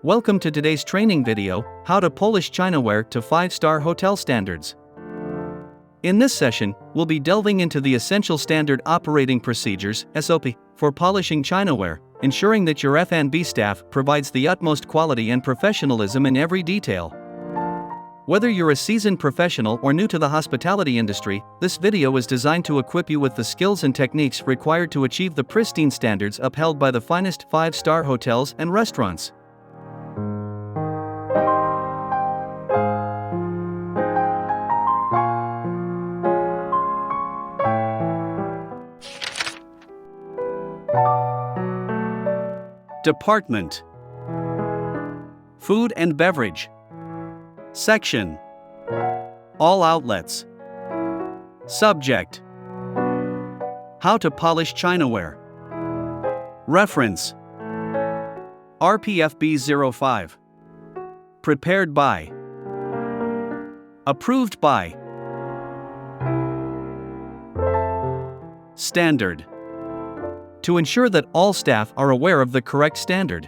Welcome to today's training video, How to Polish Chinaware to 5-Star Hotel Standards. In this session, we'll be delving into the essential standard operating procedures (SOP) for polishing Chinaware, ensuring that your F&B staff provides the utmost quality and professionalism in every detail. Whether you're a seasoned professional or new to the hospitality industry, this video is designed to equip you with the skills and techniques required to achieve the pristine standards upheld by the finest 5-star hotels and restaurants. Department: Food and Beverage. Section: All outlets. Subject: How to polish Chinaware. Reference: RPFB 05. Prepared by. Approved by. Standard: To ensure that all staff are aware of the correct standard.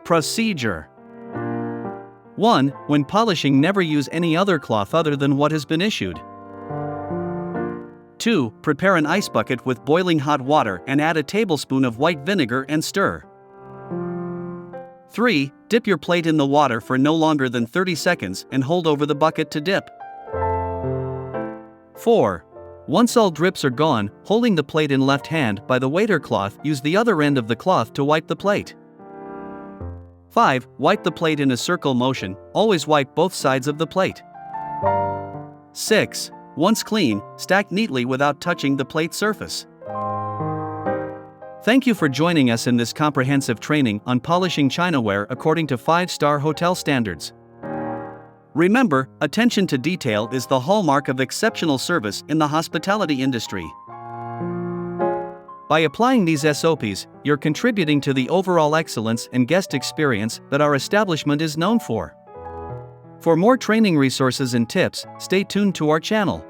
Procedure: 1. When polishing, never use any other cloth other than what has been issued. 2. Prepare an ice bucket with boiling hot water and add a tablespoon of white vinegar and stir. 3. Dip your plate in the water for no longer than 30 seconds and hold over the bucket to dip. 4. Once all drips are gone, holding the plate in left hand by the waiter cloth, use the other end of the cloth to wipe the plate. 5. Wipe the plate in a circle motion, always wipe both sides of the plate. 6. Once clean, stack neatly without touching the plate surface. Thank you for joining us in this comprehensive training on polishing Chinaware according to 5-star hotel standards. Remember, attention to detail is the hallmark of exceptional service in the hospitality industry. By applying these SOPs, you're contributing to the overall excellence and guest experience that our establishment is known for. For more training resources and tips, stay tuned to our channel.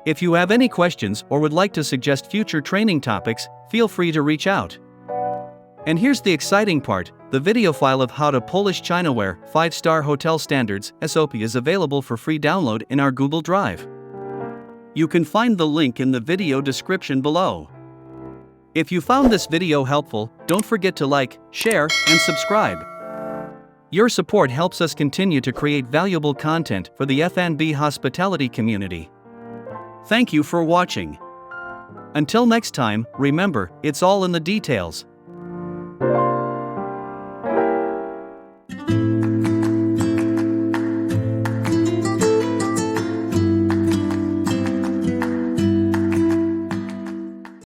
If you have any questions or would like to suggest future training topics, feel free to reach out. And here's the exciting part: the video file of How to Polish Chinaware 5-Star Hotel Standards (SOP) is available for free download in our Google Drive. You can find the link in the video description below. If you found this video helpful, don't forget to like, share, and subscribe. Your support helps us continue to create valuable content for the F&B hospitality community. Thank you for watching. Until next time, remember, it's all in the details.